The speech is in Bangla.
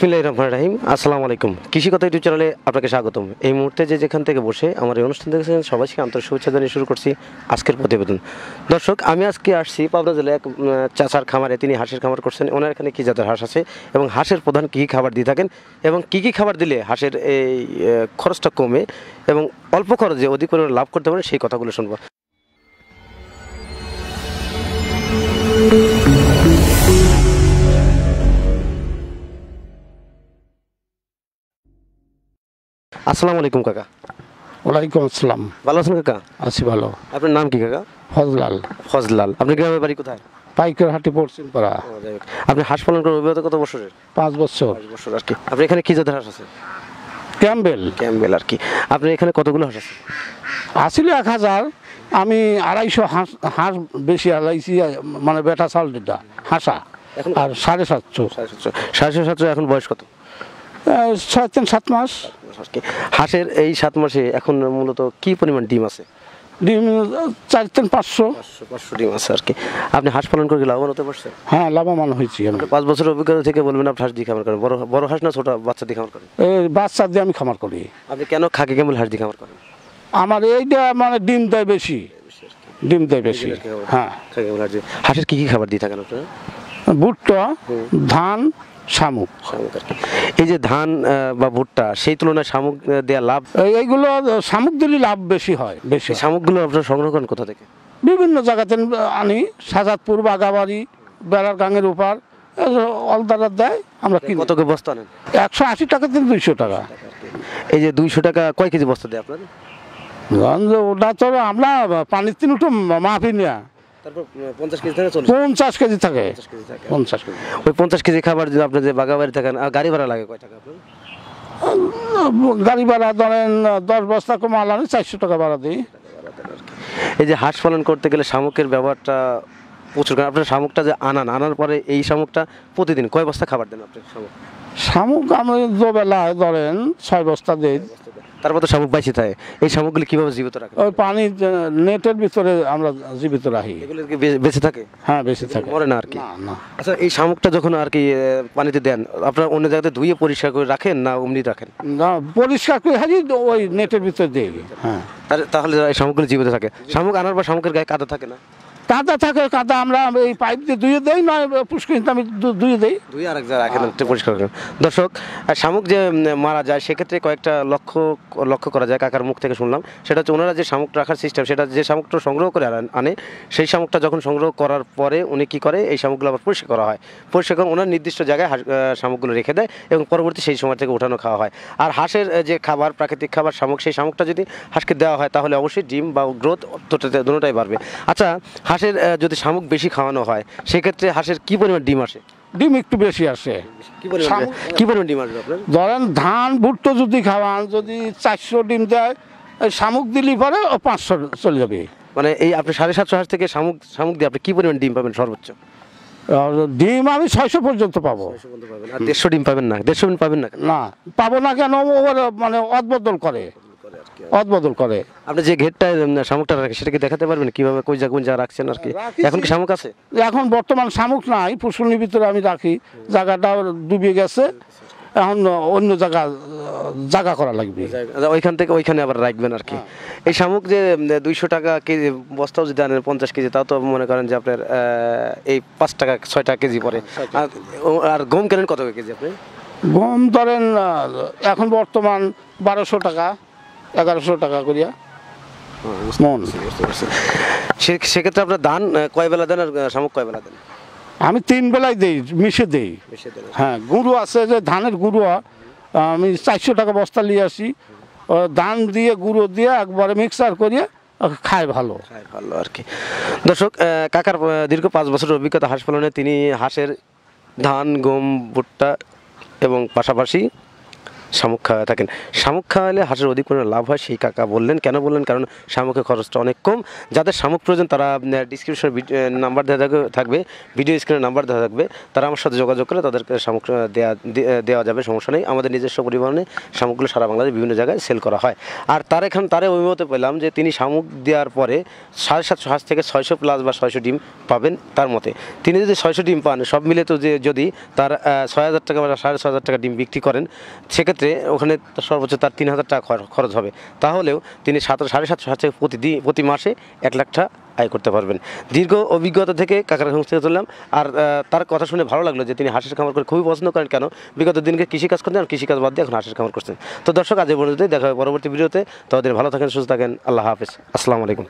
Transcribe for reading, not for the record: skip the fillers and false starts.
বিসমিল্লাহির রহমানির রহিম। আসসালামু আলাইকুম। কৃষিকথা ইউটিউব চ্যানেলে আপনাকে স্বাগতম। এই মুহূর্তে যেখান থেকে বসে আমার এই অনুষ্ঠান দেখেছেন সবাইকে আন্তরিক শুভেচ্ছা জানিয়ে শুরু করছি আজকের প্রতিবেদন। দর্শক, আমি আজকে আসছি পাবনা জেলায় এক চাচার খামারে। তিনি হাঁসের খামার করছেন। ওনার এখানে কী জাতের হাঁস আছে এবং হাঁসের প্রধান কী খাবার দিয়ে থাকেন এবং কী খাবার দিলে হাঁসের এই খরচটা কমে এবং অল্প খরচে অধিক পরিমাণে লাভ করতে পারেন, সেই কথাগুলো শুনবো। আসসালামু আলাইকুম কাকা। ওয়ালাইকুম আসসালাম। ভালো আছেন কাকা? আছি ভালো। আপনার নাম কি কাকা? ফজলাল। ফজলাল। আপনার গ্রামের বাড়ি কোথায়? পাইকারহাটি পশ্চিম পাড়া। আপনি হাঁস পালন করার অভিজ্ঞতা কত বছরের? 5 বছর। 5 বছর আর কি। আপনি এখানে কি জাতের হাঁস আছে? ক্যাম্বেল। ক্যাম্বেল আর কি। আপনি এখানে কতগুলো হাঁস আছে? আসিল 1000। আমি 250 হাঁস বেশি হালাইছি, মানে বেটা চাল দিটা হাঁসা এখন আর 750। 750 এখন বয়স কত? 6-7 মাস। হাঁসের এই 7 মাসে এখন মূলত কি পরিমাণ ডিম আছে? ডিম 4-500। 500 ডিম আছে আর কি। আপনি হাঁস পালন করে লাভবান হতে পারছেন? হ্যাঁ, লাভবান হয়েছি আমি। 5 বছরের অভিজ্ঞতা থেকে বলবেন আপনি হাঁস দিয়ে খামার করেন। বড় হাঁস না ছোট বাচ্চা দিয়ে খামার করেন? এই বাচ্চা দিয়ে আমি খামার করি। আপনি কেন খাকি ক্যাম্বেল হাঁস দিয়ে খামার করেন? আমার এইটা মানে ডিম দেয় বেশি। ডিম দেয় বেশি। হ্যাঁ। খাকি ক্যাম্বেল হাঁস দিয়ে। হাঁসের কি খাবার দিয়ে থাকেন আপনারা? ভুট্টা, ধান, শামুক। শামুক আর কি। এই যে ধান বা ভুট্টা, সেই তুলনায় শামুক দেওয়া লাভ? এইগুলো শামুক দিলে লাভ বেশি হয়। বেশি শামুকগুলো আপনারা সংগ্রহ করেন কোথা থেকে? বিভিন্ন জায়গাতে আনি, সাজাদপুর, বাগাবাড়ি, বেড়ার গাঙের উপর অলদারা দেয়, আমরা কিনি। কত করে বস্তা নেন? 180 টাকা থেকে 200 টাকা। এই যে 200 টাকা কয় কেজি বস্তা দেয় আপনার? ওটা তো আমরা পানির তিন উঠো মাফি নেয়া। তারপর 50 কেজি থেকে 50 কেজি থাকে। 50 কেজি। ওই 50 কেজি খাবার যদি আপনি যে বাগাবাড়ি থাকেন, গাড়ি ভাড়া লাগে কয় টাকা আপনার? গাড়ি ভাড়া ধরেন 10 বস্তা কম আলানি 400 টাকা ভাড়া দিই। এই যে হাঁস পালন করতে গেলে শামুকের ব্যবহারটা প্রচুর। কারণ আপনার শামুকটা যে আনার পরে এই শামুকটা প্রতিদিন কয় বস্তা খাবার দেন আপনি? শামুক আমি দুবেলায় ধরেন 6 বস্তা দিই। তারপর তো শামুক বাইসে থাকে। এই শামুকগুলি কিভাবে জীবিত রাখেন? ওই পানি নেটের ভিতরে আমরা জীবিত রাখি। এগুলো কি বেঁচে থাকে? হ্যাঁ, বেঁচে থাকে, মরে না আর কি। না। আচ্ছা, এই শামুকটা যখন আর কি পানিতে দেন, আপনারা অন্য জায়গাতে ধুয়ে পরিষ্কার করে রাখেন না অমনি রাখেন? না, পরিষ্কার করে হাজি ওই নেটের ভিতরে দিই। হ্যাঁ, তাহলে এই শামুকগুলো জীবিত থাকে। শামুক আনার পর শামুকের গায়ে কাদা থাকে না? কাদা থাকে। কাদা আমরা এই পাইপ দিয়ে ধুয়ে দেই, নয় পুষ্করিণীতে আমি ধুয়ে দিই। ধুয়ে আরেক জায়গায় রাখেন, পরিষ্কার করেন। দর্শক, শামুক যে মারা যায় সেক্ষেত্রে কয়েকটা লক্ষ্য করা যায়। কাকার মুখ থেকে শুনলাম, সেটা হচ্ছে ওনারা যে শামুক রাখার সিস্টেম, সেটা যে শামুকটা সংগ্রহ করে আনে, সেই শামুকটা যখন সংগ্রহ করার পরে উনি কী করে, এই শামুকগুলো আবার পরিষ্কার করা হয়। পরিষ্কার করে ওনার নির্দিষ্ট জায়গায় শামুকগুলো রেখে দেয় এবং পরবর্তী সেই সময় থেকে উঠানো খাওয়া হয়। আর হাঁসের যে খাবার, প্রাকৃতিক খাবার শামুক, সেই শামুকটা যদি হাঁসকে দেওয়া হয় তাহলে অবশ্যই ডিম বা গ্রোথ দুটোটাই বাড়বে। আচ্ছা, হাঁসের যদি শামুক বেশি খাওয়ানো হয় সেক্ষেত্রে হাঁসের কি পরিমাণ ডিম আসে? ডিম একটু বেশি আসে। কি পরিমাণ ডিম আসবে আপনার? ধরেন ধান ভুট্টো যদি খাওয়ান, যদি 400 ডিম দেয়, শামুক দিলে পরে 500 চলে যাবে। মানে এই আপনি 750 হাঁস থেকে শামুক দিয়ে আপনি কি পরিমাণ ডিম পাবেন সর্বোচ্চ? ডিম আমি 600 পর্যন্ত পাবো। আর 150 ডিম পাবেন না? 150 ডিম পাবেন না? না, পাবো না কেন? মানে অদবদল করে। আপনি যে ঘেরটায় শামুকটা রাখেন সেটা কি দেখাতে পারবেন কিভাবে কোন জায়গা রাখছেন আর কি? এখন কি শামুক আছে? এখন বর্তমান শামুক নাই, পুষ্করিণীর ভিতরে আমি রাখি। জায়গাটা ডুবে গেছে, এখন অন্য জায়গা করা লাগবে। ওইখান থেকে ওইখানে আবার রাখবেন আর কি। এই শামুক যে 200 টাকা কেজি বস্তাও যদি আনেন 50 কেজি, তাও তো মনে করেন যে আপনার এই 5 টাকা 6 টাকা কেজি পরে। আর গম কেনেন কত কেজি আপনি? গম ধরেন এখন বর্তমান 1200 টাকা 1100 টাকা করিয়া মন। সেক্ষেত্রে আপনার ধান কয় বেলা দেন আর শামুক কয় বেলা দেন? আমি 3 বেলায় দিই, মিশে দিই। হ্যাঁ, গুঁড়ো আছে যে ধানের গুঁড়ো, আমি 400 টাকা বস্তা নিয়ে আসি। ধান দিয়ে গুঁড়ো দিয়ে একবারে মিক্সার করিয়ে খায় ভালো আর কি। দর্শক, কাকার দীর্ঘ 5 বছরের অভিজ্ঞতা হাঁস পালনে। তিনি হাঁসের ধান, গম, ভুট্টা এবং পাশাপাশি শামুক খাওয়া থাকেন। শামুক খাওয়ালে হাঁসের অধিক পরিমাণে লাভ হয়, সেই কাকা বললেন। কেন বললেন? কারণ শামুকের খরচটা অনেক কম। যাদের শামুক প্রয়োজন তারা ডিসক্রিপশনে নাম্বার দেওয়া থাকবে, ভিডিও স্ক্রিনে নাম্বার দেওয়া থাকবে, তারা আমার সাথে যোগাযোগ করে তাদেরকে শামুক দেওয়া যাবে, সমস্যা নেই। আমাদের নিজস্ব পরিবহনে শামুকগুলো সারা বাংলাদেশে বিভিন্ন জায়গায় সেল করা হয়। আর তার অভিমত পেলাম যে তিনি শামুক দেওয়ার পরে 750 হাঁস থেকে 600 প্লাস বা 600 ডিম পাবেন তার মতে। তিনি যদি 600 ডিম পান, সব মিলে তো যদি তার 6,000 টাকা বা 6,500 টাকা ডিম বিক্রি করেন, সেক্ষেত্রে ওখানে সর্বোচ্চ তার 3,000 টাকা খরচ হবে। তাহলেও তিনি 750 হাঁস থেকে প্রতি মাসে 1 লাখ টাকা আয় করতে পারবেন। দীর্ঘ অভিজ্ঞতা থেকে কাকার কাছ থেকে চললাম। আর তার কথা শুনে ভালো লাগলো যে তিনি হাঁসের খামার করে খুবই পছন্দ করেন। কেন? বিগত দিনকে কৃষিকাজ করতেন, আর কৃষিকাজ বাদ দিয়ে এখন হাঁসের খামার করছেন। তো দর্শক, আজ এই পর্যন্তই, দেখা হবে পরবর্তী ভিডিওতে। ততদিন ভালো থাকেন, সুস্থ থাকেন। আল্লাহ হাফেজ, আসসালামু আলাইকুম।